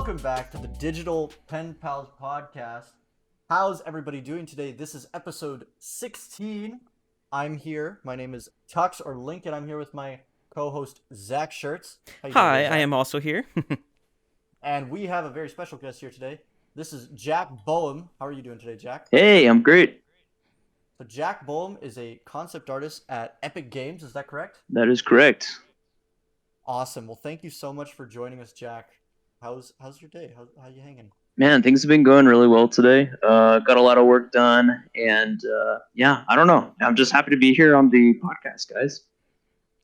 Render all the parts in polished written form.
Welcome back to the Digital Pen Pals podcast. How's everybody doing today? This is episode 16. I'm here. My name is Tux or Lincoln. I'm here with my co-host Zach Schertz. How you doing Hi, today, I Zach? am also here. And we have a very special guest here today. This is Jack Bohm. How are you doing today, Jack? Hey, I'm great. So Jack Bohm is a concept artist at Epic Games. Is that correct? That is correct. Awesome. Well, thank you so much for joining us, Jack. How's your day? How you hanging? Man, things have been going really well today. Got a lot of work done, and yeah, I don't know. I'm just happy to be here on the podcast, guys.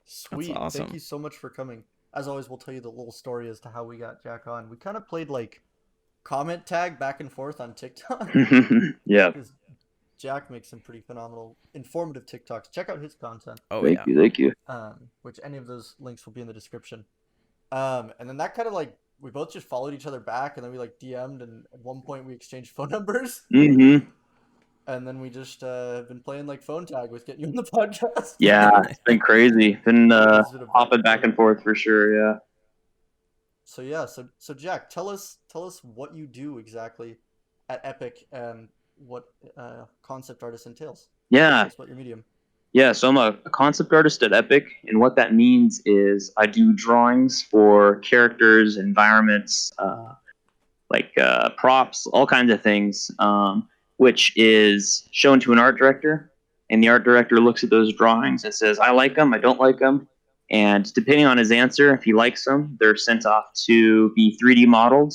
Sweet. awesome. Thank you so much for coming. As always, we'll tell you the little story as to how we got Jack on. We kind of played like comment tag back and forth on TikTok Yeah, because Jack makes some pretty phenomenal, informative TikToks. Check out his content, Oh thank yeah. you, thank you. which any of those links will be in the description. And then that kind of like we both just followed each other back, and then we like DM'd, and at one point we exchanged phone numbers, Mm-hmm. and then we just been playing like phone tag with getting you on the podcast. Yeah, it's been crazy. Been It's been a hopping bit back and forth for sure. Yeah. So yeah, so Jack, tell us what you do exactly at Epic and what concept artist entails. Yeah, Tell us about your medium. yeah. So I'm a concept artist at Epic, and what that means is I do drawings for characters, environments, props, all kinds of things, which is shown to an art director, and the art director looks at those drawings and says, "I like them, I don't like them," and depending on his answer, if he likes them, they're sent off to be 3D modeled,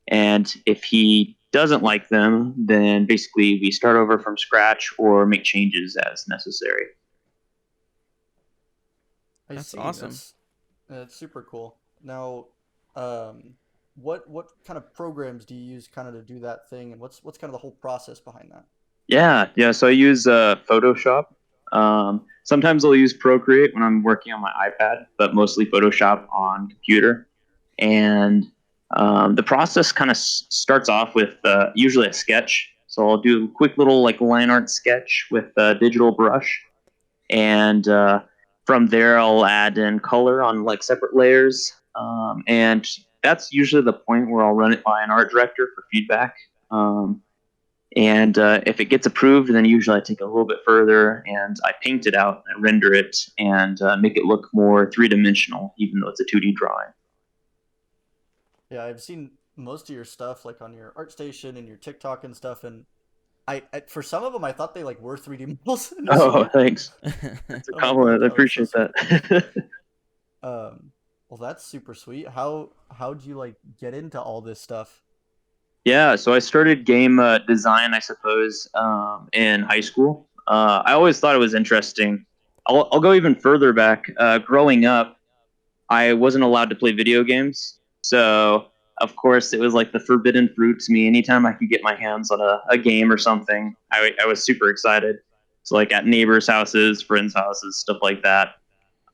and if he doesn't like them, then basically we start over from scratch or make changes as necessary. I That's see. awesome. That's super cool. Now, what kind of programs do you use kind of to do that thing, and what's kind of the whole process behind that? Yeah. So I use Photoshop. Sometimes I'll use Procreate when I'm working on my iPad, but mostly Photoshop on computer. And the process kind of starts off with usually a sketch. So I'll do a quick little like line art sketch with a digital brush, and from there I'll add in color on like separate layers. And that's usually the point where I'll run it by an art director for feedback. And if it gets approved, then usually I take it a little bit further and I paint it out and render it and make it look more three-dimensional, even though it's a 2D drawing. Yeah, I've seen most of your stuff like on your ArtStation and your TikTok and stuff, and I for some of them I thought they like were 3D models Oh, initially. thanks. That's a I'm like, compliment. I oh, that's so appreciate sweet. that. Well, that's super sweet. How'd you like get into all this stuff? Yeah, so I started game design, I suppose, in high school. I always thought it was interesting. I'll go even further back. Growing up, I wasn't allowed to play video games. So, of course, it was like the forbidden fruit to me. Anytime I could get my hands on a game or something, I was super excited. So, like at neighbors' houses, friends' houses, stuff like that.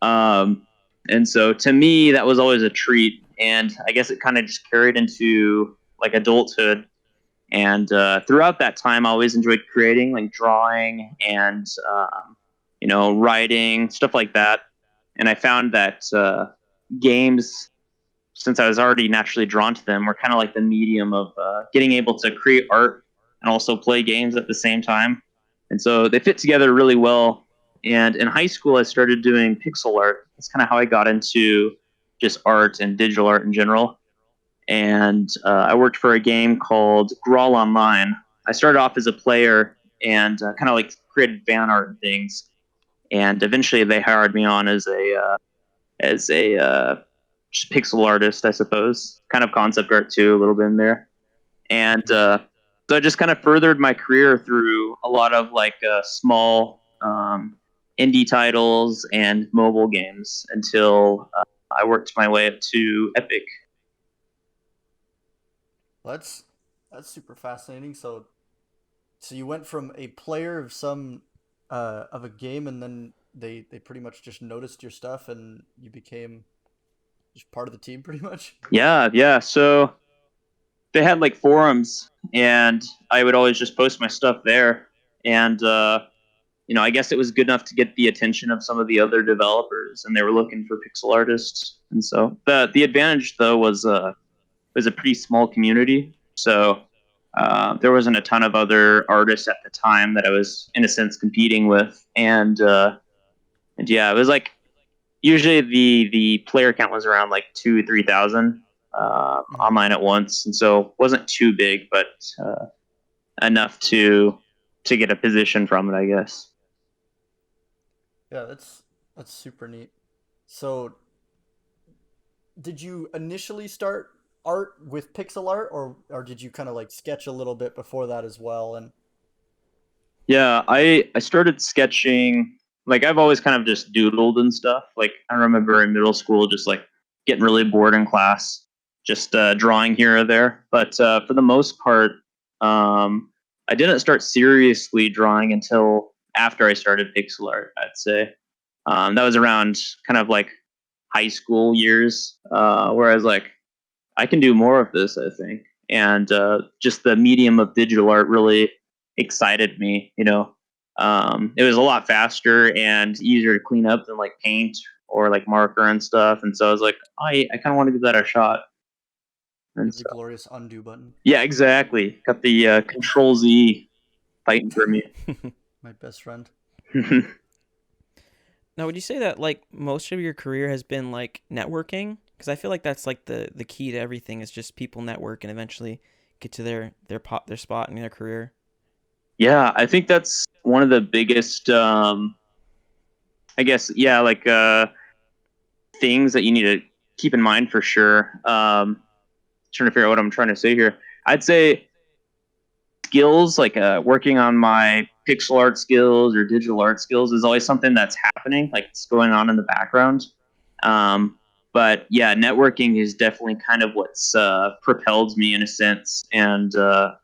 And so, to me, that was always a treat. And I guess it kind of just carried into like adulthood. And throughout that time, I always enjoyed creating, like drawing and writing, stuff like that. And I found that games, since I was already naturally drawn to them, were kind of like the medium of getting able to create art and also play games at the same time. And so they fit together really well. And in high school, I started doing pixel art. That's kind of how I got into just art and digital art in general. And I worked for a game called Grawl Online. I started off as a player and kind of like created fan art and things. And eventually, they hired me on as a just pixel artist, I suppose, kind of concept art too, a little bit in there. And so I just kind of furthered my career through a lot of like small indie titles and mobile games until I worked my way up to Epic. Well, that's super fascinating. So you went from a player of some of a game, and then they pretty much just noticed your stuff, and you became just part of the team, pretty much. Yeah. So they had like forums, and I would always just post my stuff there. And I guess it was good enough to get the attention of some of the other developers, and they were looking for pixel artists. And so the advantage though was was a pretty small community. So there wasn't a ton of other artists at the time that I was, in a sense, competing with. And yeah, it was like usually the player count was around like 2,000 3,000 Mhm. online at once, and so it wasn't too big, but enough to get a position from it, I guess. Yeah, that's super neat. So, did you initially start art with pixel art, or did you kind of like sketch a little bit before that as well? And Yeah, I started sketching. Like I've always kind of just doodled and stuff. Like I remember in middle school, just like getting really bored in class, just drawing here or there. But for the most part, um, I didn't start seriously drawing until after I started pixel art. I'd say that was around kind of like high school years, where I was like, I can do more of this, I think. And just the medium of digital art really excited me. It was a lot faster and easier to clean up than like paint or like marker and stuff. And so I was like, I kind of want to give that a shot. you And have the so, glorious undo button. yeah, exactly. Got the Control Z fighting for me. My best friend. Now, would you say that like most of your career has been like networking? Because I feel like that's like the key to everything is just people network and eventually get to their spot in their career. Yeah, I think that's one of the biggest, I guess, yeah, like things that you need to keep in mind for sure. Trying to figure out what I'm trying to say here. I'd say skills like working on my pixel art skills or digital art skills is always something that's happening, like it's going on in the background. Um, but yeah, networking is definitely kind of what's propelled me in a sense and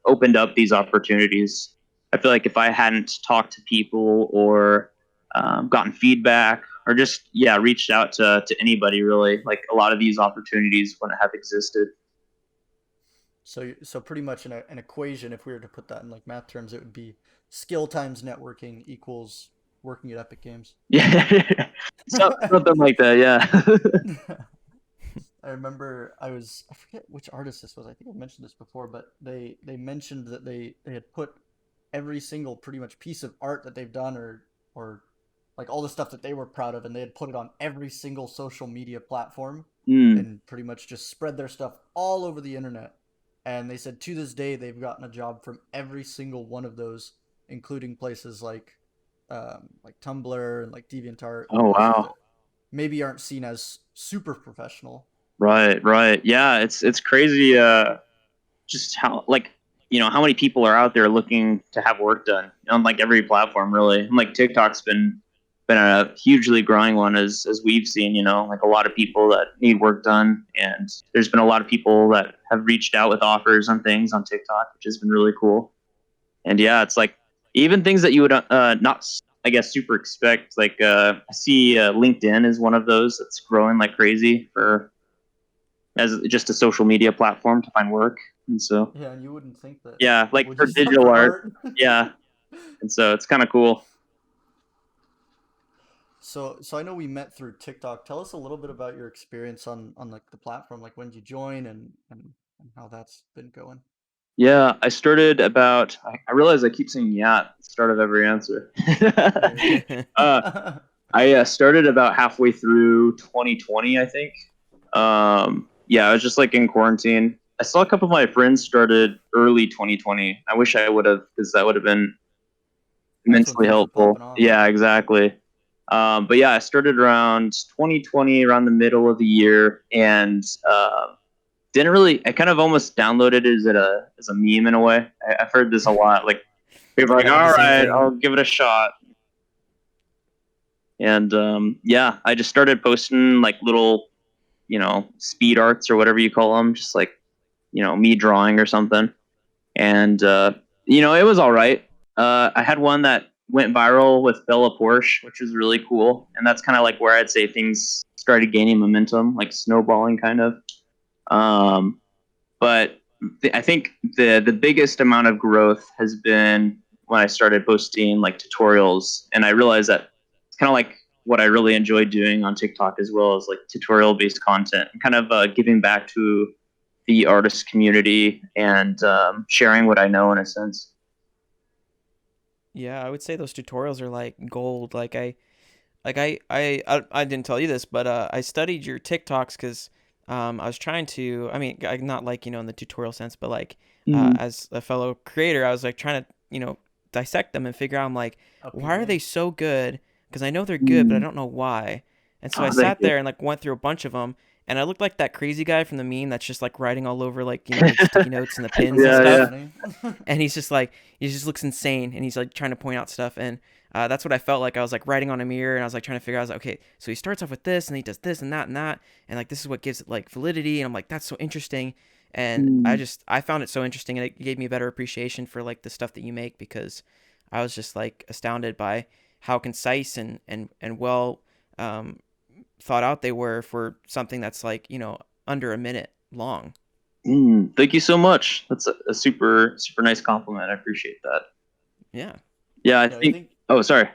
opened up these opportunities. I feel like if I hadn't talked to people or gotten feedback or just yeah reached out to anybody really, like a lot of these opportunities wouldn't have existed. So pretty much an equation, if we were to put that in like math terms, it would be skill times networking equals working at Epic Games. Yeah, something like that. Yeah. I remember I forget which artist this was. I think I mentioned this before, but they mentioned that they had put every single pretty much piece of art that they've done or like all the stuff that they were proud of, and they had put it on every single social media platform Mm. and pretty much just spread their stuff all over the internet. And they said to this day they've gotten a job from every single one of those, including places like Tumblr and like DeviantArt and Oh places wow. that maybe aren't seen as super professional. Right, right. Yeah, it's crazy. Just how like how many people are out there looking to have work done on like every platform really. And like TikTok's been a hugely growing one as we've seen. Like a lot of people that need work done, and there's been a lot of people that have reached out with offers on things on TikTok, which has been really cool. And yeah, it's like even things that you would not, I guess, super expect. Like I see LinkedIn is one of those that's growing like crazy for as just a social media platform to find work. And so Yeah, and you wouldn't think that yeah, people like would for use that digital for art, art. yeah. And so it's kind of cool. So I know we met through TikTok. Tell us a little bit about your experience on like the platform. Like when did you join and how that's been going. Yeah, I started about. I realize I keep saying yeah at the start of every answer. Yeah, you're good. uh, I started about halfway through 2020, I think. Yeah, I was just like in quarantine. I saw a couple of my friends started early 2020. I wish I would have, because that would have been That's when immensely things were popping helpful. off. Yeah, exactly. But yeah, I started around 2020, around the middle of the year, and didn't really. I kind of almost downloaded it as a meme in a way. I've heard this a lot. Like people are like, I did the "All same right, thing. I'll give it a shot." And yeah, I just started posting like little, speed arts or whatever you call them, just like me drawing or something. And it was all right. I had one that went viral with Bella Porsche, which was really cool, and that's kind of like where I'd say things started gaining momentum, like snowballing kind of. Um, but I think the biggest amount of growth has been when I started posting like tutorials, and I realized that it's kind of like what I really enjoy doing on TikTok as well as like tutorial based content and kind of giving back to the artist community and sharing what I know in a sense. Yeah, I would say those tutorials are like gold. I didn't tell you this, but I studied your TikToks because I was trying to. I mean, not like in the tutorial sense, but like Mm. as a fellow creator, I was like trying to dissect them and figure out. I'm like, Up your why are they game. so good? Because I know they're good, but I Mm. don't know why. And so I Oh, thank sat you. there and like went through a bunch of them, and I looked like that crazy guy from the meme that's just like writing all over like the sticky notes and the pins and Oh, Yeah, that's yeah. stuff. funny. And he's just like he just looks insane, and he's like trying to point out stuff, and that's what I felt like. I was like writing on a mirror, and I was like trying to figure out. I was like, okay, so he starts off with this, and he does this and that, and like this is what gives it like validity. And I'm like, that's so interesting, and Mm. I found it so interesting, and it gave me a better appreciation for like the stuff that you make because I was just like astounded by how concise and well um, thought out they were for something that's like under a minute long. Mm. Thank you so much. That's a super super nice compliment. I appreciate that. Yeah. Yeah, I Yeah, I think. think Oh, sorry.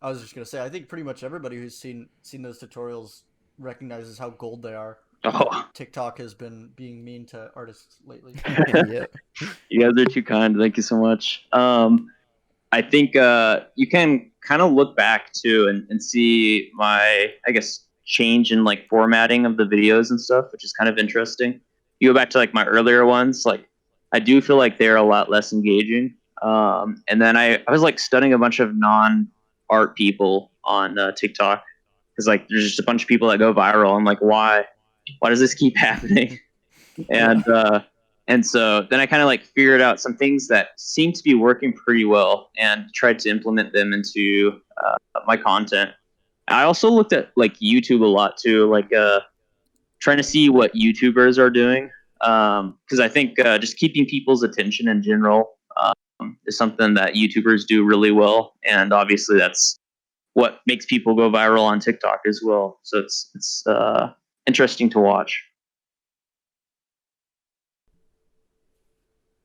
I was just gonna say I think pretty much everybody who's seen those tutorials recognizes how gold they are. That Oh, TikTok has been being mean to artists lately. Yeah. you guys are too kind. Thank you so much. I think you can kind of look back too and see my, I guess, change in like formatting of the videos and stuff, which is kind of interesting. You go back to like my earlier ones, like I do feel like they're a lot less engaging. And then I was like studying a bunch of non art people on TikTok because like there's just a bunch of people that go viral. I'm like, why? Why does this keep happening? Yeah. And so then I kind of like figured out some things that seemed to be working pretty well and tried to implement them into my content. I also looked at like YouTube a lot too, like trying to see what YouTubers are doing, because I think just keeping people's attention in general is something that YouTubers do really well, and obviously that's what makes people go viral on TikTok as well. So it's interesting to watch.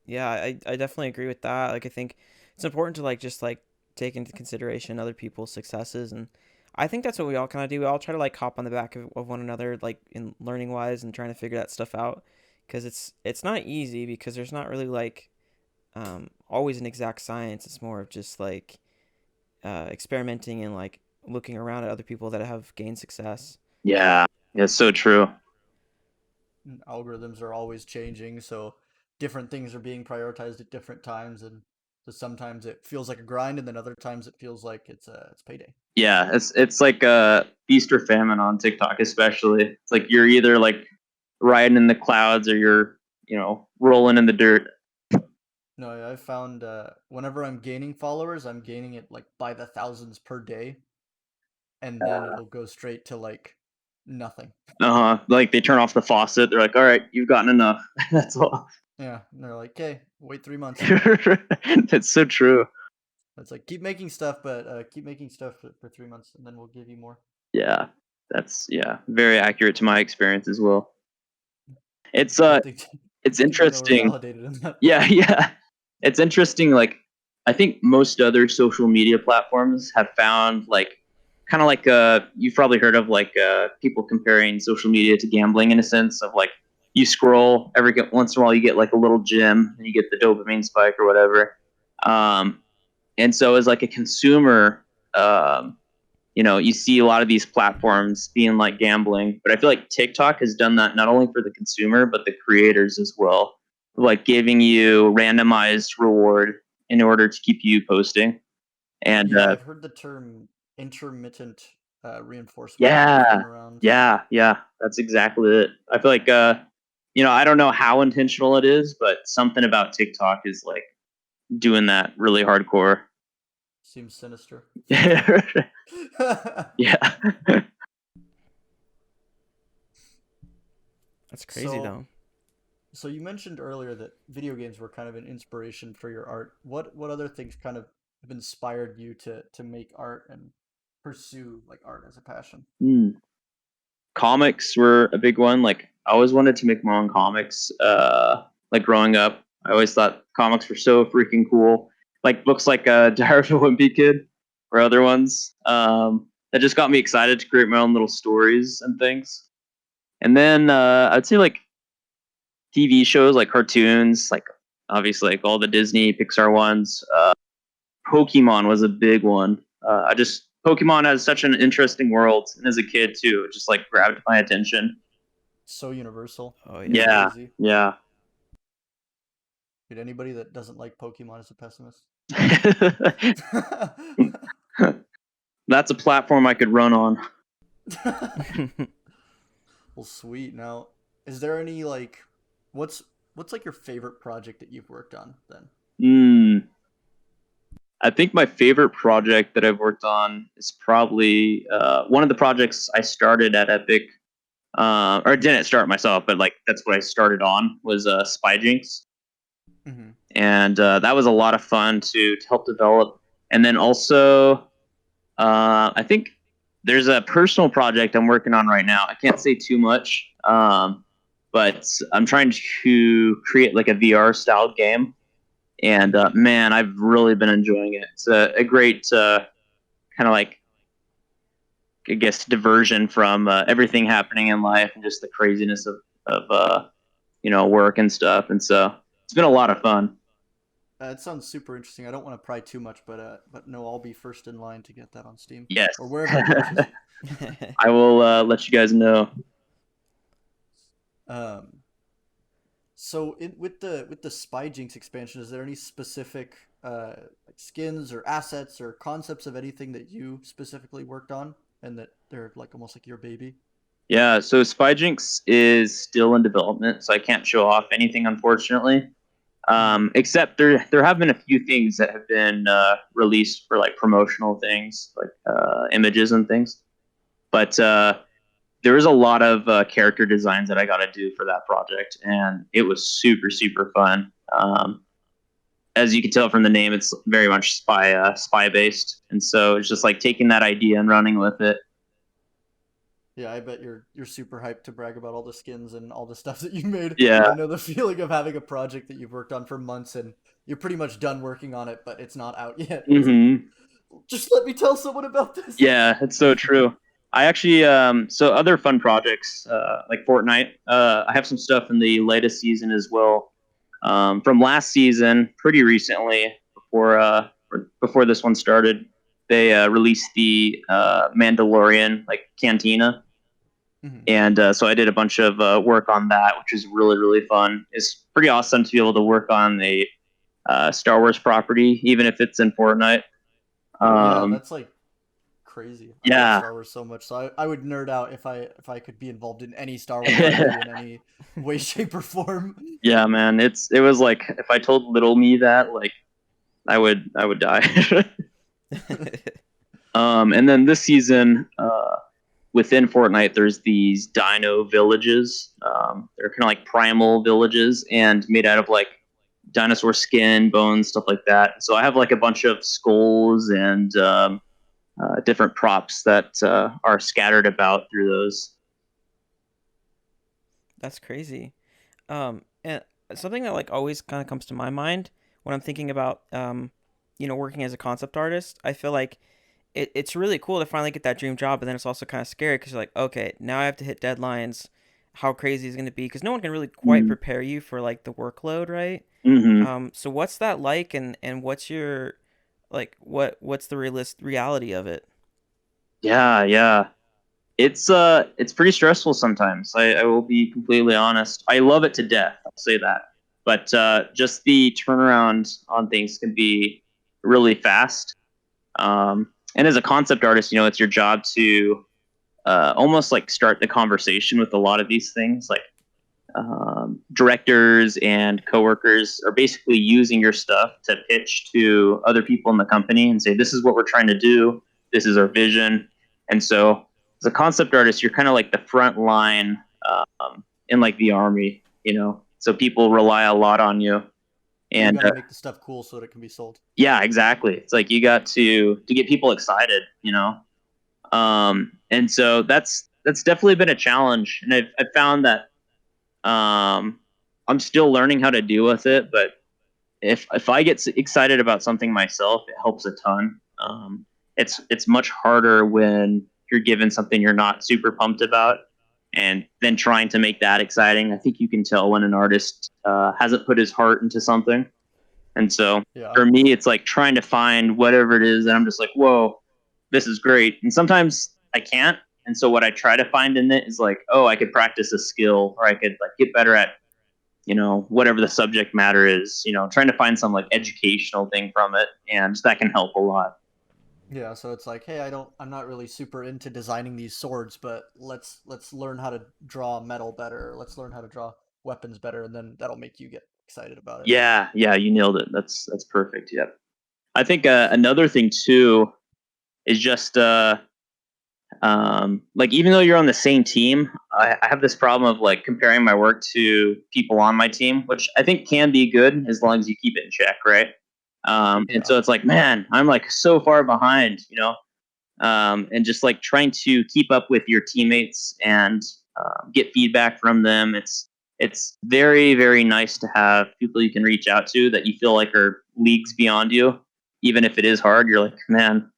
Yeah, I definitely agree with that. Like I think it's important to like just like take into consideration other people's successes, and I think that's what we all kind of do. We all try to like hop on the back of one another like in learning wise and trying to figure that stuff out because it's not easy because there's not really like always an exact science. It's more of just like experimenting and like looking around at other people that have gained success. Yeah, it's so true. And algorithms are always changing, so different things are being prioritized at different times, and so sometimes it feels like a grind, and then other times it feels like it's payday. Yeah, it's like a feast or famine on TikTok, especially. It's like you're either like riding in the clouds or you're rolling in the dirt. No, I've found whenever I'm gaining followers, I'm gaining it like by the thousands per day, and then it'll go straight to like nothing. Like they turn off the faucet. They're like, all right, you've gotten enough. That's all. Yeah, and they're like, "Okay, wait 3 months." That's so true. It's like keep making stuff, but keep making stuff for 3 months, and then we'll give you more. Yeah, that's very accurate to my experience as well. It's Good thing, it's good thing to know we're interesting. validated in that. Yeah, yeah. It's interesting. Like, I think most other social media platforms have found like kind of like you've probably heard of like people comparing social media to gambling in a sense of like you scroll once in a while you get like a little gem and you get the dopamine spike or whatever. Um, and so as like a consumer, you see a lot of these platforms being like gambling, but I feel like TikTok has done that not only for the consumer but the creators as well, like giving you randomized reward in order to keep you posting. And Yeah, I've heard the term intermittent reinforcement thrown yeah, around. yeah, that's exactly it. I feel like I don't know how intentional it is, but something about TikTok is like doing that really hardcore. Seems sinister. Yeah. That's crazy So, though. so you mentioned earlier that video games were kind of an inspiration for your art. What other things kind of have inspired you to make art and pursue like art as a passion? Hmm. Comics were a big one. Like I always wanted to make my own comics. Like growing up, I always thought comics were so freaking cool. Like books like Diary of a Wimpy Kid or other ones. That just got me excited to create my own little stories and things. And then I'd say like TV shows like cartoons, like obviously like all the Disney Pixar ones. Pokemon was a big one. I just Pokemon has such an interesting world, and as a kid too, it just like grabbed my attention. So universal. Oh It's yeah. Yeah, crazy. yeah. Dude, anybody that doesn't like Pokemon is a pessimist. That's a platform I could run on. Well, sweet. Now, is there any like, what's what's like your favorite project that you've worked on then? Mm, I think my favorite project that I've worked on is probably one of the projects I started at Epic, or didn't start myself, but like that's what I started on was Spy Mm-hmm. and that was a lot of fun to help develop. And then also, I think there's a personal project I'm working on right now. I can't say too much, but I'm trying to create like a VR style game, and man, I've really been enjoying it. It's a great kind of like I guess diversion from everything happening in life and just the craziness of work and stuff. And so it's been a lot of fun. It sounds super interesting. I don't want to pry too much, but no, I'll be first in line to get that on Steam Yes. or wherever it launches. I will let you guys know. Um, so with the Spy Jinx expansion, is there any specific like skins or assets or concepts of anything that you specifically worked on and that they're like almost like your baby? Yeah, so Spyjinx is still in development, so I can't show off anything, unfortunately. Mm-hmm. Except there have been a few things that have been released for like promotional things, like images and things. But there was a lot of character designs that I got to do for that project, and it was super super fun. As you can tell from the name, it's very much spy based, and so it's just like taking that idea and running with it. Yeah, I bet you're super hyped to brag about all the skins and all the stuff that you made. Yeah. I know the feeling of having a project that you've worked on for months and you're pretty much done working on it, but it's not out yet. It's like, Hmm. just let me tell someone about this. Yeah, it's so true. I actually so other fun projects like Fortnite. I have some stuff in the latest season as well. From last season, pretty recently, before this one started, they released the Mandalorian like Cantina, Mhm. and so I did a bunch of work on that, which is really really fun. It's pretty awesome to be able to work on a Star Wars property, even if it's in Fortnite. Yeah, Um, that's like crazy. I love yeah. Star Wars so much, so I would nerd out if I could be involved in any Star Wars IP in any way, shape, or form. Yeah, man. It was like if I told little me that, like I would die. And then this season, within Fortnite, there's these Dino villages. They're kind of like primal villages and made out of like dinosaur skin, bones, stuff like that. So I have like a bunch of skulls and different props that are scattered about through those. That's crazy. And something that like always kind of comes to my mind when I'm thinking about working as a concept artist, I feel like it's really cool to finally get that dream job, but then it's also kind of scary because you're like, okay, now I have to hit deadlines. How crazy is it going to be? Because no one can really quite prepare you for like the workload, right? Mm-hmm. So what's that like, and what's your like what's the reality of it? Yeah, yeah. It's pretty stressful sometimes. I will be completely honest. I love it to death. I'll say that. But just the turnaround on things can be really fast. And as a concept artist, it's your job to almost like start the conversation with a lot of these things. Like directors and coworkers are basically using your stuff to pitch to other people in the company and say, "This is what we're trying to do. This is our vision." And so, as a concept artist, you're kind of like the front line in like the army, So people rely a lot on you, Yeah, you and got to make the stuff cool so that it can be sold. yeah, exactly. It's like you got to get people excited. And so that's definitely been a challenge, and I've found that I'm still learning how to deal with it, but if I get excited about something myself, it helps a ton. It's much harder when you're given something you're not super pumped about. and then trying to make that exciting. I think you can tell when an artist hasn't put his heart into something. And so Yeah. for me, it's like trying to find whatever it is, and I'm just like, whoa, this is great. And sometimes I can't. And so what I try to find in it is like, oh, I could practice a skill, or I could like get better at, whatever the subject matter is, trying to find some like educational thing from it. And that can help a lot. Yeah, so it's like, hey, I'm not really super into designing these swords, but let's learn how to draw metal better. Let's learn how to draw weapons better, and then that'll make you get excited about it. Yeah, yeah, you nailed it. That's perfect. Yep. I think another thing too is just like even though you're on the same team, I have this problem of like comparing my work to people on my team, which I think can be good as long as you keep it in check, right? And Yeah. so it's like, man, I'm like so far behind, and just like trying to keep up with your teammates and get feedback from them. It's very very nice to have people you can reach out to that you feel like are leagues beyond you, even if it is hard. You're like, man,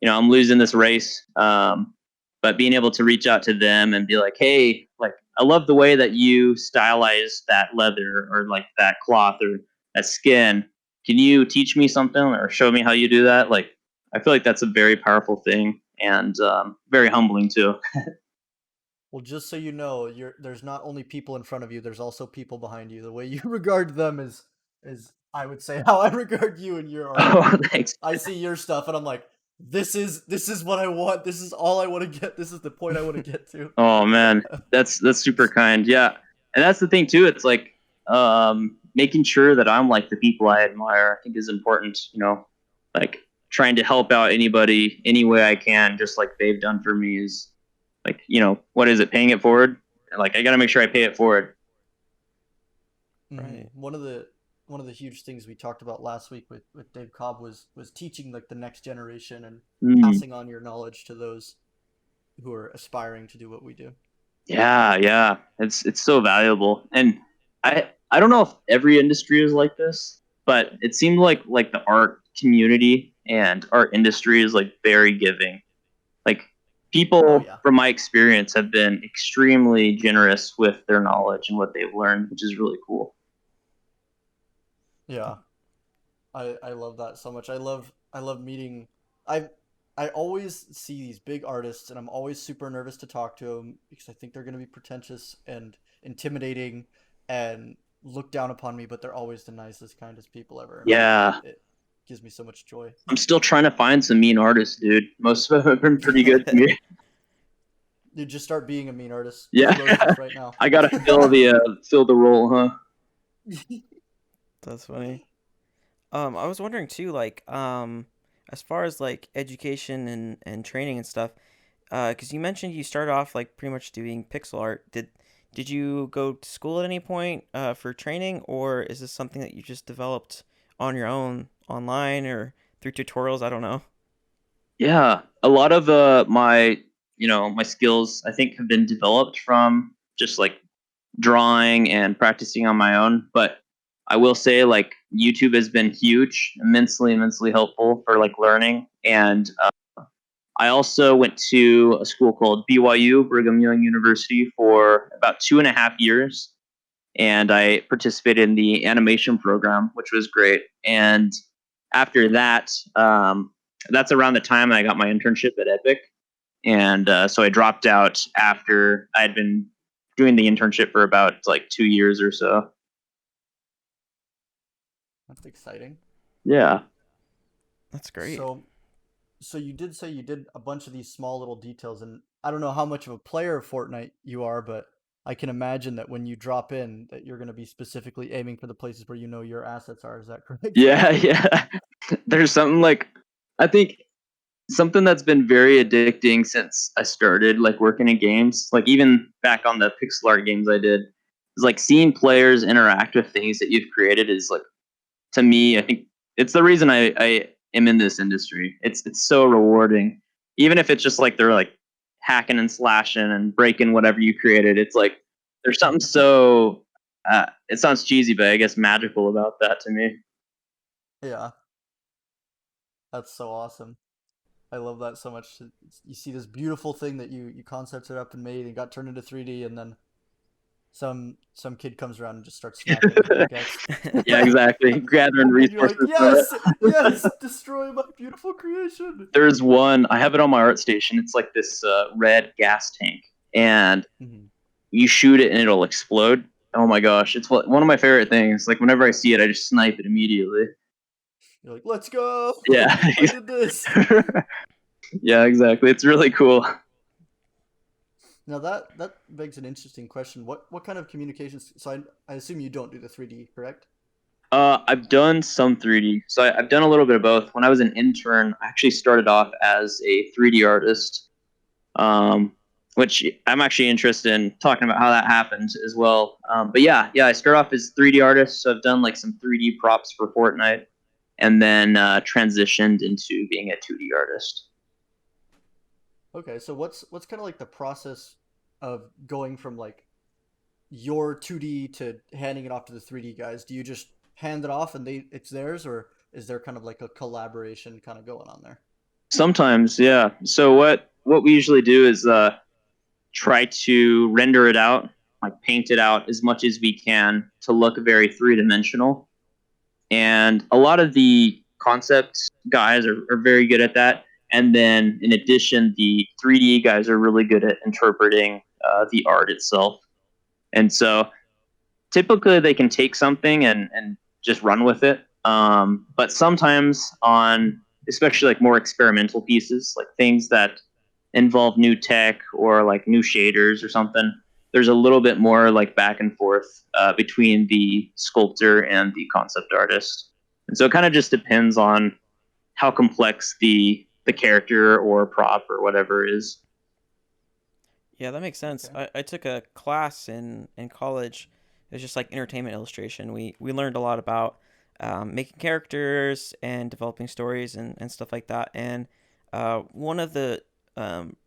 I'm losing this race, but being able to reach out to them and be like, hey, like I love the way that you stylize that leather or like that cloth or that skin. Can you teach me something or show me how you do that? Like I feel like that's a very powerful thing and very humbling too. Well, just so you know, there's not only people in front of you, there's also people behind you. The way you regard them is I would say how I regard you and your art. Oh, Like thanks. I see your stuff and I'm like, this is what I want. This is all I want to get. This is the point I want to get to. Oh man, that's super kind. Yeah, and that's the thing too. It's like making sure that I'm like the people I admire. I think is important. Like trying to help out anybody any way I can, just like they've done for me. Is like what is it? Paying it forward. Like I got to make sure I pay it forward. Hmm. Right. One of the huge things we talked about last week with Dave Cobb was teaching like the next generation and Mm. passing on your knowledge to those who are aspiring to do what we do. Yeah, yeah. It's so valuable. And I don't know if every industry is like this, but it seemed like the art community and art industry is like very giving. Like Oh people yeah. from my experience have been extremely generous with their knowledge and what they've learned, which is really cool. Yeah. I love that so much. I love meeting. I I always see these big artists, and I'm always super nervous to talk to them because I think they're going to be pretentious and intimidating and look down upon me. But they're always the nicest, kindest people ever, and Yeah. it gives me so much joy. I'm still trying to find some mean artists, dude. Most of them have been pretty good to me. You just start being a mean artist. Just Yeah. roast us right now. I gotta fill the role, huh? That's funny. I was wondering too, like, as far as like education and training and stuff, because you mentioned you started off like pretty much doing pixel art. Did you go to school at any point for training, or is this something that you just developed on your own online or through tutorials? I don't know. Yeah, a lot of my my skills I think have been developed from just like drawing and practicing on my own. But I will say like YouTube has been huge, immensely helpful for like learning. And I also went to a school called BYU, Brigham Young University, for about 2.5 years, and I participated in the animation program, which was great. And after that, that's around the time I got my internship at Epic, and so I dropped out after I had been doing the internship for about like 2 years or so. That's exciting. Yeah, That's great. So so you did say you did a bunch of these small little details, and I don't know how much of a player of Fortnite you are, but I can imagine that when you drop in, that you're going to be specifically aiming for the places where you know your assets are. Is that correct? yeah, yeah. There's something like I think something that's been very addicting since I started like working in games, like even back on the pixel art games I did, is like seeing players interact with things that you've created is like to me, I think it's the reason I am in this industry. It's so rewarding. Even if it's just like they're like hacking and slashing and breaking whatever you created, it's like there's something so it sounds cheesy, but I guess magical about that to me. Yeah, that's so awesome. I love that so much. You see this beautiful thing that you concepted up and made and got turned into 3D, and then some kid comes around and just starts smacking it with a pickaxe. Yeah, exactly. Gathering And you're like, resources for it. yes, yes, destroy my beautiful creation. There's one, I have it on my art station. It's like this red gas tank, and Mhm. you shoot it and it'll explode. Oh my gosh, it's one of my favorite things. Like whenever I see it, I just snipe it immediately. You're like, let's go. Yeah. I did this. Yeah, exactly. It's really cool. Now that begs an interesting question. What kind of communications? So I assume you don't do the 3D, correct? I've done some 3D. So I've done a little bit of both. When I was an intern, I actually started off as a 3D artist, um, which I'm actually interested in talking about how that happened as well. But yeah, I started off as 3D artist. So I've done like some 3D props for Fortnite, and then transitioned into being a 2D artist. Okay, so what's kind of like the process of going from like your 2D to handing it off to the 3D guys? Do you just hand it off and it's theirs, or is there kind of like a collaboration kind of going on there? Sometimes, yeah. So what we usually do is try to render it out, like paint it out as much as we can to look very three dimensional. And a lot of the concept guys are very good at that. And then in addition, the 3D guys are really good at interpreting the art itself. And so typically they can take something and just run with it. But sometimes on especially like more experimental pieces, like things that involve new tech or like new shaders or something, there's a little bit more like back and forth between the sculptor and the concept artist. And so it kind of just depends on how complex the character or prop or whatever is. Yeah, that makes sense. Okay. I took a class in college. It was just like entertainment illustration. We learned a lot about making characters and developing stories and stuff like that. And one of the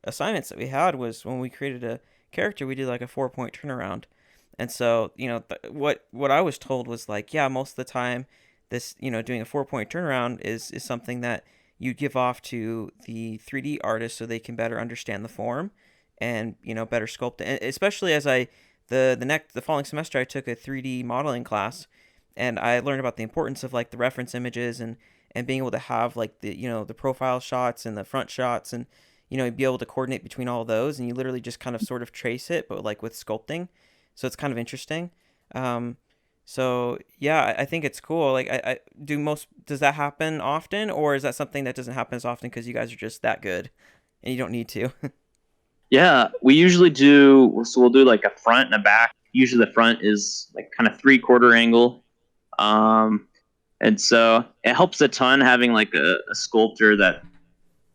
assignments that we had was when we created a character, we did like a 4 point turnaround. And so, what I was told was like, yeah, most of the time, this, doing a 4 point turnaround is something that you give off to the 3D artist so they can better understand the form and better sculpt it. And especially as the following semester I took a 3D modeling class, and I learned about the importance of like the reference images and being able to have like the profile shots and the front shots, and be able to coordinate between all of those, and you literally just kind of sort of trace it, but like with sculpting. So it's kind of interesting. um so yeah, I think it's cool. Like, I do most does that happen often, or is that something that doesn't happen as often because you guys are just that good and you don't need to? Yeah, we usually do. So we'll do like a front and a back. Usually the front is like kind of 3/4 angle. Um, and so it helps a ton having like a sculptor that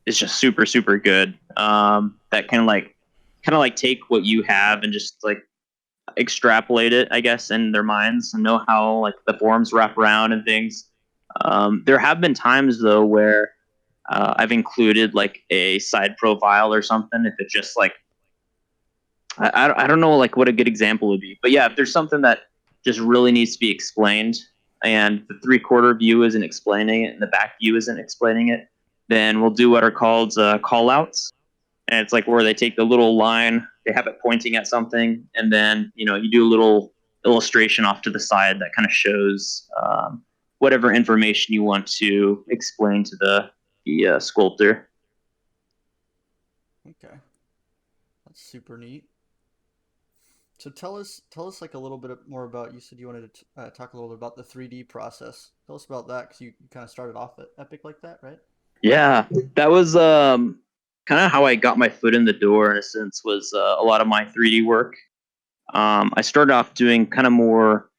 is just super super good. That can like kind of like take what you have and just like extrapolate it, I guess, in their minds and know how like the forms wrap around and things. There have been times though where I've included like a side profile or something if it just like I don't know like what a good example would be, but yeah, if there's something that just really needs to be explained and the 3/4 view isn't explaining it and the back view isn't explaining it, then we'll do what are called call outs. And it's like where they take the little line, they have it pointing at something, and then you do a little illustration off to the side that kind of shows whatever information you want to explain to the sculptor. Okay, that's super neat. So tell us like a little bit more about. You said you wanted to talk a little bit about the 3D process. Tell us about that because you kind of started off at Epic like that, right? Yeah, that was kind of how I got my foot in the door in a sense. Was a lot of my 3D work. I started off doing kind of more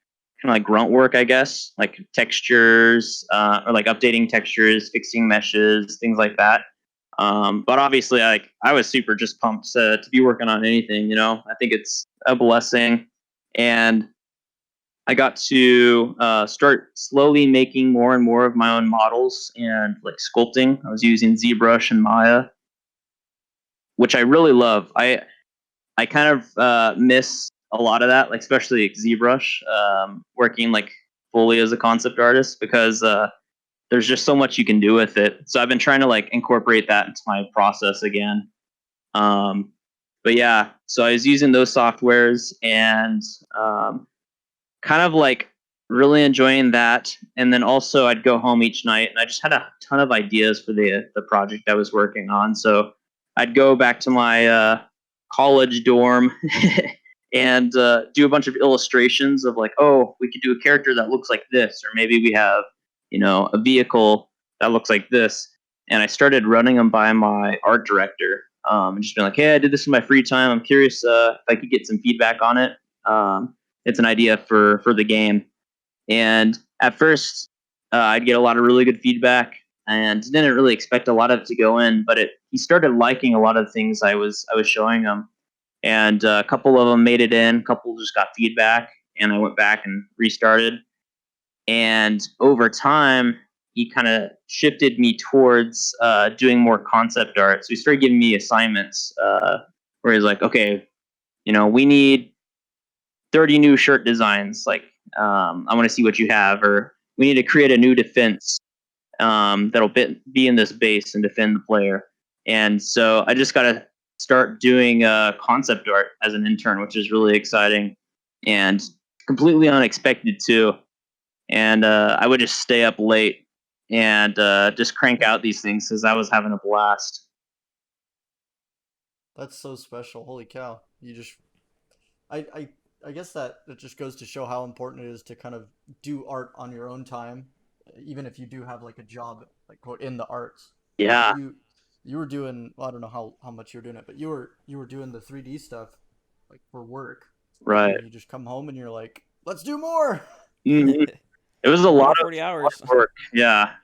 kind of like grunt work, I guess, like textures or like updating textures, fixing meshes, things like that. But obviously, like I was super just pumped to be working on anything. I think it's a blessing, and I got to start slowly making more and more of my own models and like sculpting. I was using ZBrush and Maya, which I really love. I kind of miss a lot of that, like especially like ZBrush, working like fully as a concept artist because there's just so much you can do with it. So I've been trying to like incorporate that into my process again. Um, but yeah, so I was using those softwares and um, kind of like really enjoying that. And then also I'd go home each night and I just had a ton of ideas for the project I was working on. So I'd go back to my college dorm and do a bunch of illustrations of like, oh, we could do a character that looks like this, or maybe we have, a vehicle that looks like this. And I started running them by my art director, and just being like, hey, I did this in my free time. I'm curious if I could get some feedback on it. It's an idea for the game. And at first, I'd get a lot of really good feedback, and didn't really expect a lot of it to go in. But he started liking a lot of the things I was showing him, and a couple of them made it in. A couple just got feedback, and I went back and restarted. And over time, he kind of shifted me towards doing more concept art. So he started giving me assignments where he's like, okay, we need 30 new shirt designs. Like, I want to see what you have, or we need to create a new defense that'll be in this base and defend the player. And so I just got to start doing concept art as an intern, which is really exciting and completely unexpected too. And I would just stay up late and just crank out these things because I was having a blast. That's so special. Holy cow! You just I I I guess that it just goes to show how important it is to kind of do art on your own time, even if you do have like a job like quote in the arts. Like Yeah, you were doing, well, I don't know how much you were doing it, but you were doing the 3D stuff like for work, and right. then you just come home and you're like, let's do more. hmm It was Another 40 a lot hours. of work. Yeah.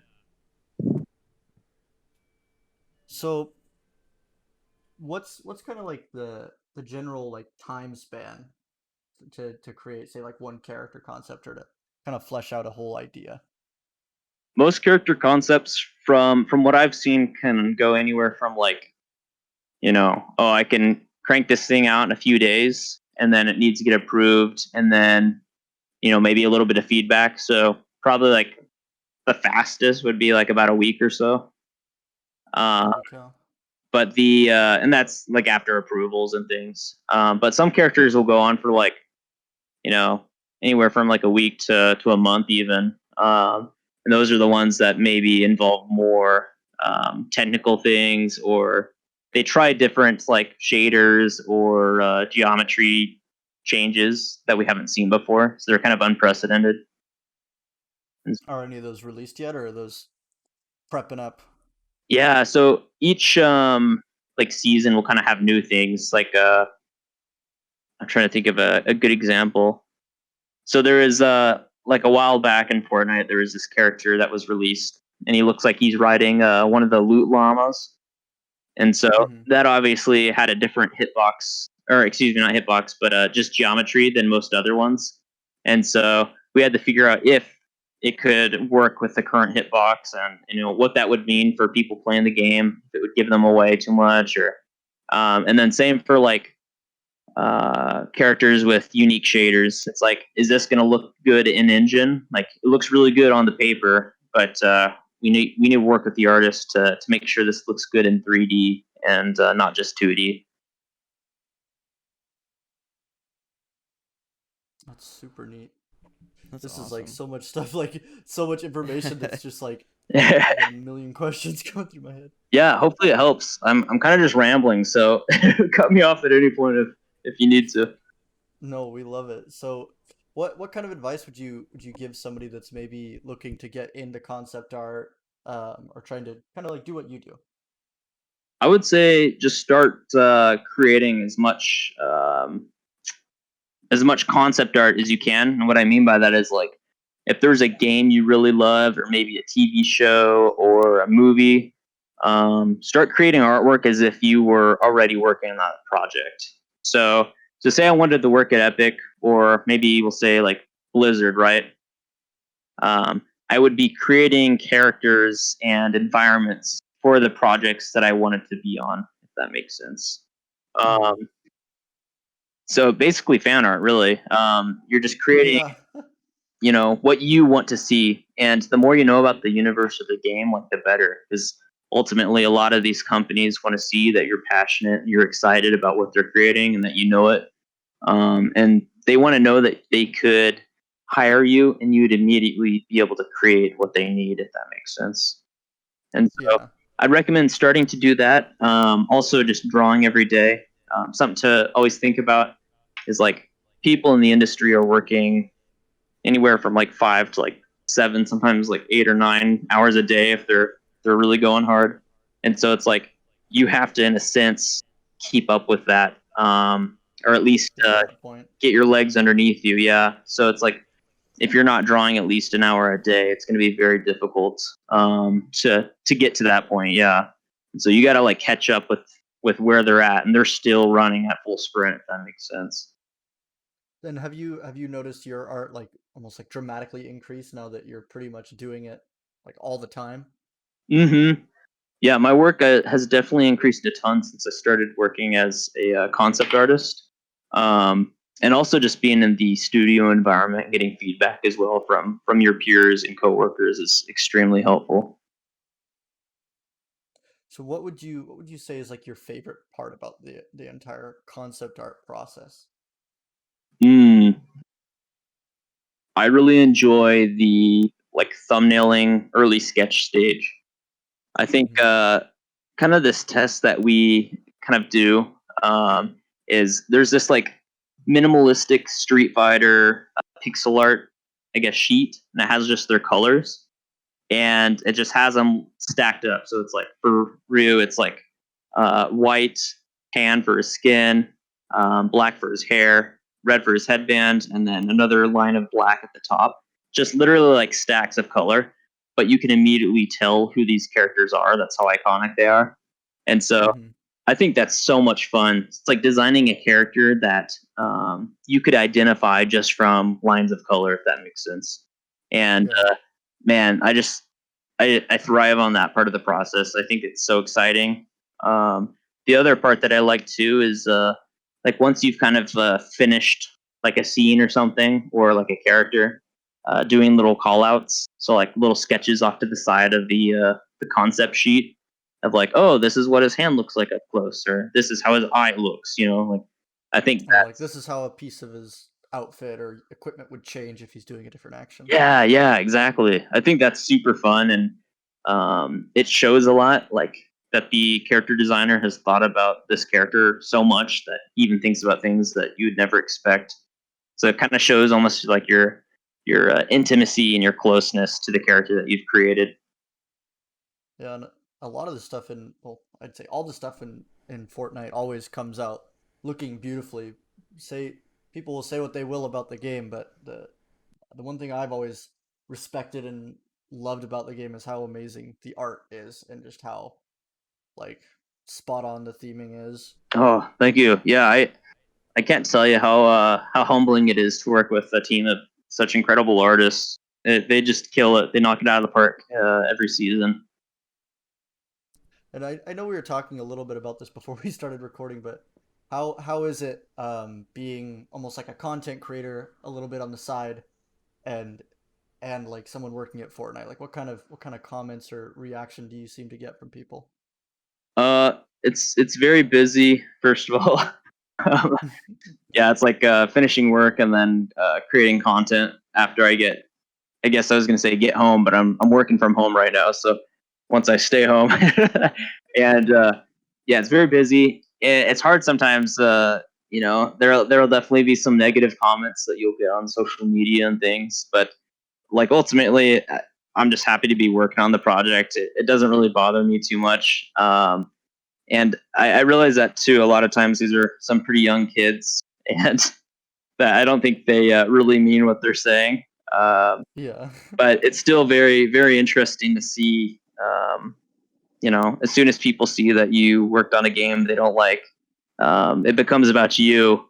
So what's kind of like the general like time span to create say like one character concept or to kind of flesh out a whole idea? Most character concepts from what I've seen can go anywhere from like, oh, I can crank this thing out in a few days and then it needs to get approved and then, maybe a little bit of feedback. So probably like the fastest would be like about a week or so. Uh, Holy cow. but the and that's like after approvals and things. But some characters will go on for like, you know, anywhere from like a week to a month even. And those are the ones that maybe involve more technical things, or they try different like shaders or geometry changes that we haven't seen before. So they're kind of unprecedented. Are any of those released yet, or are those prepping up? Yeah, so each like season will kind of have new things. Like I'm trying to think of a good example. So there is like a while back in Fortnite, there was this character that was released, and he looks like he's riding one of the loot llamas, and so Hmm. that obviously had a different hitbox, or excuse me, not hitbox, but just geometry than most other ones, and so we had to figure out if it could work with the current hitbox, and what that would mean for people playing the game, if it would give them away too much, or and then same for like characters with unique shaders. It's like, is this going to look good in engine? Like, it looks really good on the paper, but we need to work with the artist to make sure this looks good in 3D and not just 2D. That's super neat. That's This is like awesome. so much stuff, like so much information that's just like I got a million questions going through my head. Yeah, hopefully it helps. I'm kind of just rambling, so cut me off at any point if you need to. No, we love it. So, what kind of advice would you give somebody that's maybe looking to get into concept art, or trying to kind of like do what you do? I would say just start creating as much concept art as you can. And what I mean by that is like, if there's a game you really love, or maybe a TV show or a movie, start creating artwork as if you were already working on that project. So say I wanted to work at Epic, or maybe we'll say like Blizzard, right? I would be creating characters and environments for the projects that I wanted to be on, if that makes sense. Hmm. Um, so basically fan art, really. You're just creating Yeah. what you want to see. And the more you know about the universe of the game, like the better, because ultimately a lot of these companies want to see that you're passionate, you're excited about what they're creating, and that you know it. And they want to know that they could hire you and you'd immediately be able to create what they need, if that makes sense. And so Yeah. I'd recommend starting to do that. Also, just drawing every day. Something to always think about is like people in the industry are working anywhere from like 5 to like 7, sometimes like 8 or 9 hours a day if they're really going hard. And so it's like you have to, in a sense, keep up with that, or at least Keep up the point. get your legs underneath you. Yeah. So it's like if you're not drawing at least an hour a day, it's going to be very difficult to get to that point. Yeah. And so you got to like catch up with where they're at, and they're still running at full sprint. If that makes sense. Then have you noticed your art like almost like dramatically increase now that you're pretty much doing it like all the time? Mm-hmm. Yeah, my work has definitely increased a ton since I started working as a concept artist, and also just being in the studio environment, getting feedback as well from your peers and coworkers is extremely helpful. So what would you say is like your favorite part about the entire concept art process? Mm, I really enjoy the like thumbnailing early sketch stage. I think Hmm. kind of this test that we kind of do um, is there's this like minimalistic Street Fighter pixel art, I guess, sheet, and it has just their colors, and it just has them stacked up. So it's like for Ryu, it's like white, tan for his skin, black for his hair, red for his headband, and then another line of black at the top. Just literally like stacks of color, but you can immediately tell who these characters are. That's how iconic they are. And so Hmm. I think that's so much fun. It's like designing a character that you could identify just from lines of color, if that makes sense. And Yeah. man, I thrive on that part of the process. I think it's so exciting. The other part that I like too is like once you've kind of finished like a scene or something or like a character, doing little call outs. So like little sketches off to the side of the concept sheet of like, oh, this is what his hand looks like up close, or this is how his eye looks. Like I think Or like that's this is how a piece of his outfit or equipment would change if he's doing a different action. yeah, yeah, exactly. I think that's super fun, and it shows a lot, like that the character designer has thought about this character so much that he even thinks about things that you would never expect. So it kind of shows almost like your intimacy and your closeness to the character that you've created. Yeah, and a lot of the stuff in, well, I'd say all the stuff in Fortnite always comes out looking beautifully. Say people will say what they will about the game, but the one thing I've always respected and loved about the game is how amazing the art is and just how like spot on the theming is. Oh, thank you. Yeah, I can't tell you how humbling it is to work with a team of such incredible artists. They just kill it. They knock it out of the park every season. And I know we were talking a little bit about this before we started recording, but how is it being almost like a content creator a little bit on the side and like someone working at Fortnite? Like what kind of comments or reaction do you seem to get from people? It's very busy. First of all, yeah, it's like finishing work and then creating content after I get. I guess I was gonna say get home, but I'm working from home right now. So once I stay home, and yeah, it's very busy. It's hard sometimes. There'll definitely be some negative comments that you'll get on social media and things, but like ultimately, I'm just happy to be working on the project. It doesn't really bother me too much. And I realize that too. A lot of times, these are some pretty young kids, and that I don't think they really mean what they're saying. Yeah. But it's still very, very interesting to see. As soon as people see that you worked on a game they don't like, it becomes about you,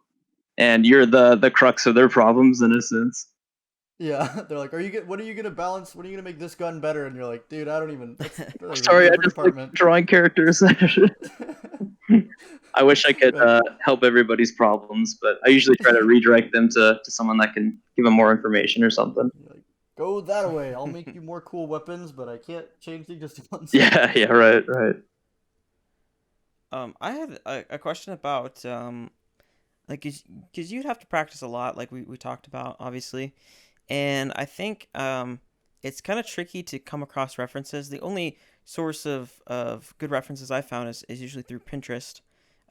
and you're the crux of their problems in a sense. Yeah, they're like, what are you gonna balance? When are you gonna make this gun better?" And you're like, "Dude, I don't even. That's not even a Sorry, I different just like department." drawing characters. I wish I could Right. help everybody's problems, but I usually try to redirect them to someone that can give them more information or something. You're like, go that way. I'll make you more cool weapons, but I can't change the existing ones. Yeah, yeah, right, right. I had a question about like because you'd have to practice a lot, like we talked about, obviously, and I think it's kind of tricky to come across references. The only source of good references I found is usually through Pinterest.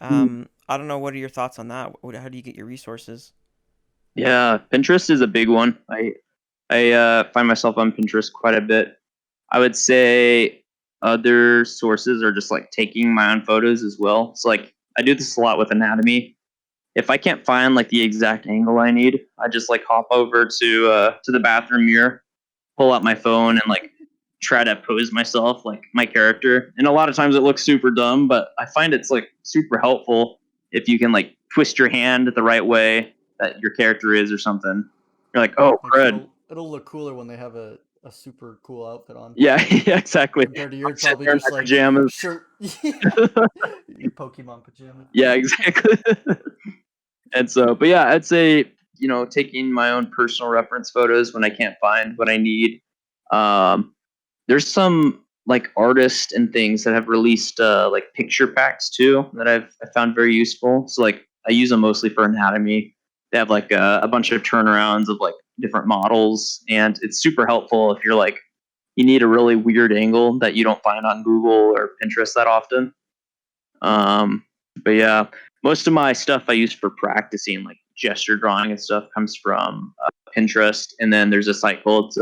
I don't know. What are your thoughts on that? How do you get your resources? Yeah, Pinterest is a big one. I find myself on Pinterest quite a bit. I would say other sources are just like taking my own photos as well. So like I do this a lot with anatomy. If I can't find like the exact angle I need, I just like hop over to the bathroom mirror, pull out my phone, and like try to pose myself like my character. And a lot of times it looks super dumb, but I find it's like super helpful if you can like twist your hand the right way that your character is or something. You're like, oh Like crud. it'll look cooler when they have a super cool outfit on Yeah, yeah, exactly. compared to I'm yours sitting probably there in just my like pajamas. shirt. Your Pokemon pajamas. Yeah, exactly. And so, but yeah, I'd say, taking my own personal reference photos when I can't find what I need. Um, there's some like artists and things that have released like picture packs too that I found very useful. So like I use them mostly for anatomy. They have like a bunch of turnarounds of like different models, and it's super helpful if you're like you need a really weird angle that you don't find on Google or Pinterest that often. Um, but yeah, most of my stuff I use for practicing, like gesture drawing and stuff, comes from Pinterest, and then there's a site called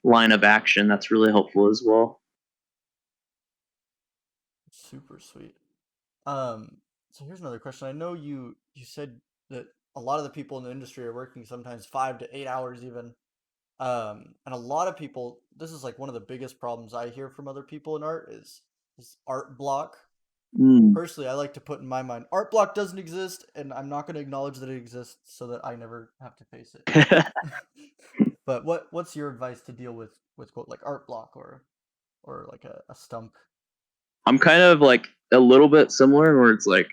Line of Action that's really helpful as well. Super sweet. Um, so here's another question. I know you said that a lot of the people in the industry are working sometimes 5 to 8 hours even. And a lot of people, this is like one of the biggest problems I hear from other people in art is art block. Mm. Personally, I like to put in my mind, art block doesn't exist, and I'm not going to acknowledge that it exists so that I never have to face it. But what's your advice to deal with quote like art block or like a stump? I'm kind of like a little bit similar, where it's like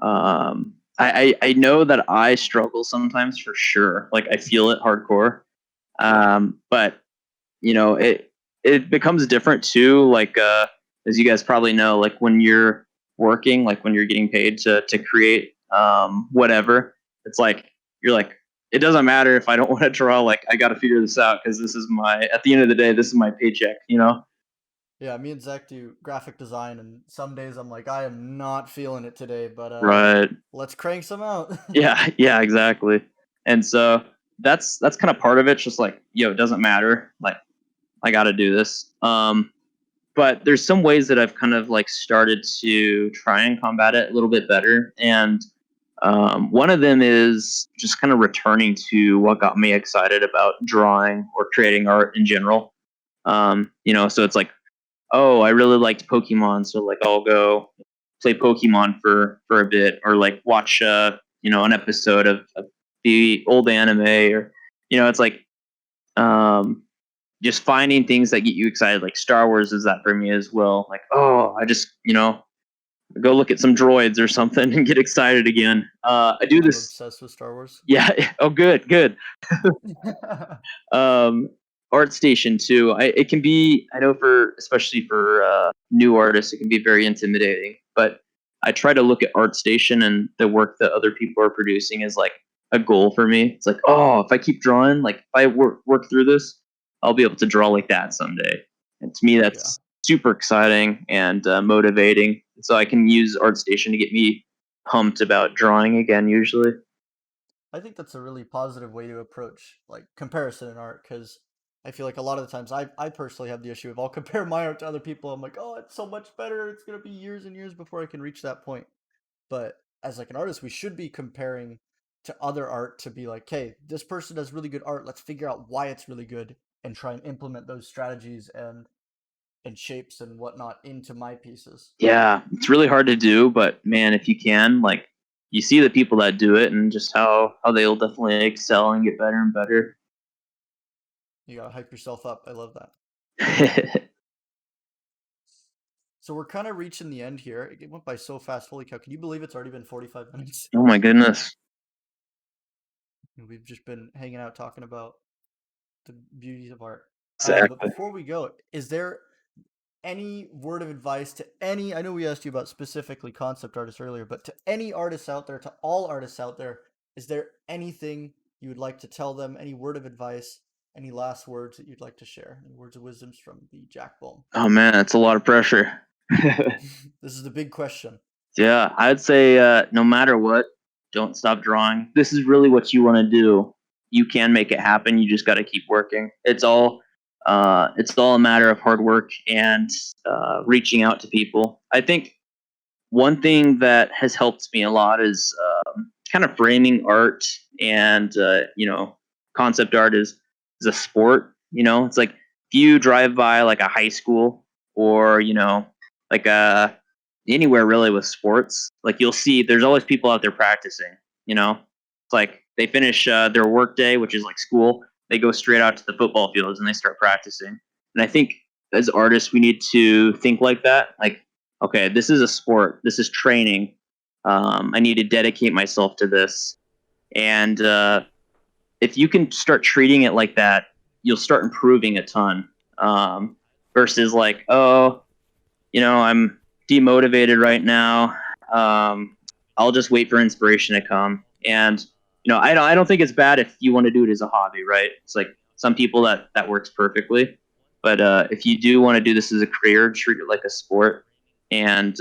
I know that I struggle sometimes for sure. Like I feel it hardcore. Yeah. But it becomes different too. Like as you guys probably know, like when you're working, like when you're getting paid to create whatever, it's like you're like it doesn't matter if I don't want to draw. Like I got to figure this out because this is my at the end of the day, this is my paycheck. You know. Yeah, me and Zach do graphic design, and some days I'm like, I am not feeling it today, but Right. let's crank some out. Yeah. Yeah. Exactly. And so that's kind of part of it. Just like it doesn't matter. Like I got to do this. But there's some ways that I've kind of like started to try and combat it a little bit better. And one of them is just kind of returning to what got me excited about drawing or creating art in general. So it's like, oh, I really liked Pokemon, so like I'll go play Pokemon for a bit, or like watch an episode of the old anime, or it's like um just finding things that get you excited. Like Star Wars is that for me as well. Like, oh, I just go look at some droids or something and get excited again. I do I'm this. obsessed with Star Wars. Yeah. Oh, good, good. um, ArtStation too. It can be. I know for especially for new artists, it can be very intimidating. But I try to look at ArtStation and the work that other people are producing as like a goal for me. It's like, oh, if I keep drawing, like if I work through this, I'll be able to draw like that someday. And to me, Yeah. that's super exciting and motivating. So I can use ArtStation to get me pumped about drawing again. Usually. I think that's a really positive way to approach like comparison in art because I feel like a lot of the times I personally have the issue of I'll compare my art to other people. I'm like, oh, it's so much better. It's gonna be years and years before I can reach that point. But as like an artist, we should be comparing to other art to be like, hey, this person does really good art. Let's figure out why it's really good and try and implement those strategies and shapes and whatnot into my pieces. Yeah, it's really hard to do, but man, if you can, like, you see the people that do it and just how they'll definitely excel and get better and better. You gotta hype yourself up. I love that. So we're kind of reaching the end here. It went by so fast. Holy cow. Can you believe it's already been 45 minutes? Oh my goodness. And we've just been hanging out talking about the beauties of art. But Exactly. before we go, is there any word of advice to any, I know we asked you about specifically concept artists earlier, but to any artists out there, to all artists out there, is there anything you would like to tell them? Any word of advice? Any last words that you'd like to share? Any words of wisdoms from the Jack Bohm? Oh man, that's a lot of pressure. This is the big question. Yeah, I'd say no matter what, don't stop drawing. This is really what you want to do. You can make it happen. You just got to keep working. It's all a matter of hard work and reaching out to people. I think one thing that has helped me a lot is kind of framing art and concept art is a sport. It's like if you drive by like a high school or like anywhere really with sports, like you'll see there's always people out there practicing. It's like they finish their work day, which is like school. They go straight out to the football fields and they start practicing. And I think as artists, we need to think like that. Like, okay, this is a sport. This is training. I need to dedicate myself to this. And if you can start treating it like that, you'll start improving a ton. Versus like, oh, I'm demotivated right now. I'll just wait for inspiration to come. And I don't think it's bad if you want to do it as a hobby, right? It's like some people that works perfectly. But if you do want to do this as a career, treat it like a sport, and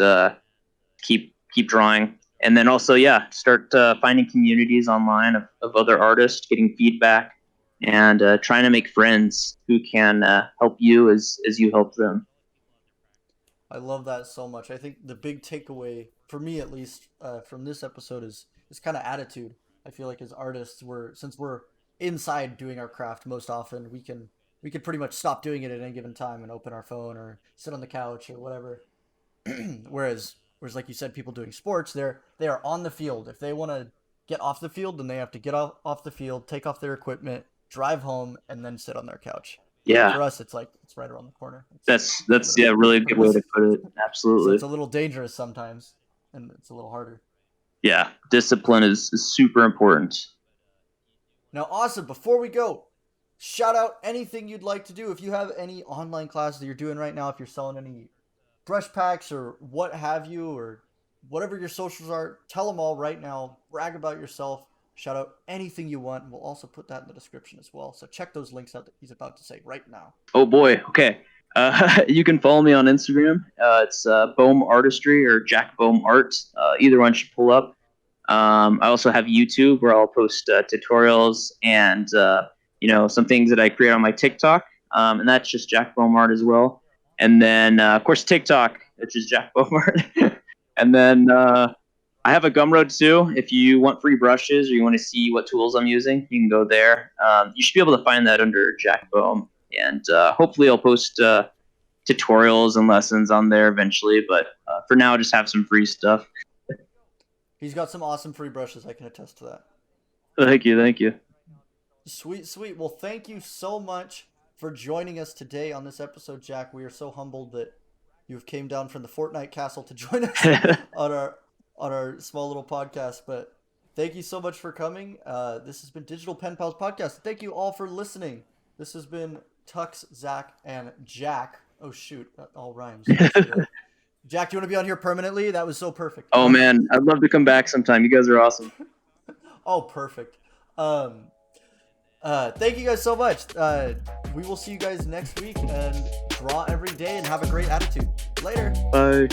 keep drawing. And then also, yeah, start finding communities online of other artists, getting feedback, and trying to make friends who can help you as you help them. I love that so much. I think the big takeaway for me, at least, from this episode is kind of attitude. I feel like as artists, since we're inside doing our craft most often, we can pretty much stop doing it at any given time and open our phone or sit on the couch or whatever. whereas like you said, people doing sports, they are on the field. If they want to get off the field, then they have to get off the field, take off their equipment, drive home, and then sit on their couch. Yeah, For us, it's like it's right around the corner. that's yeah, really good way to put it. So Absolutely. it's a little dangerous sometimes, and it's a little harder. Yeah, discipline is super important. Now, awesome. Before we go, shout out anything you'd like to do. If you have any online classes that you're doing right now, if you're selling any brush packs or what have you, or whatever your socials are, tell them all right now. Brag about yourself. Shout out anything you want. We'll also put that in the description as well. So check those links out that he's about to say right now. Oh boy. Okay. You can follow me on Instagram. It's Bohm Artistry or Jack Bohm Art. Either one should pull up. I also have YouTube where I'll post tutorials and some things that I create on my TikTok, and that's just Jack Bohm Art as well. And then of course TikTok, which is Jack Bohm Art. And then I have a Gumroad too. If you want free brushes or you want to see what tools I'm using, you can go there. You should be able to find that under Jack Bohm, and hopefully I'll post tutorials and lessons on there eventually. But for now, just have some free stuff. He's got some awesome free brushes. I can attest to that. Thank you, thank you. Sweet, sweet. Well, thank you so much for joining us today on this episode, Jack. We are so humbled that you've came down from the FORTNITE castle to join us on our small little podcast. But thank you so much for coming. This has been Digital Pen Pals Podcast. Thank you all for listening. This has been Tux, Zach, and Jack. Oh shoot, that all rhymes. Jack, do you want to be on here permanently? That was so perfect. Oh man, I'd love to come back sometime. You guys are awesome. Oh, perfect. Thank you guys so much. We will see you guys next week, and draw every day and have a great attitude. Later. Bye.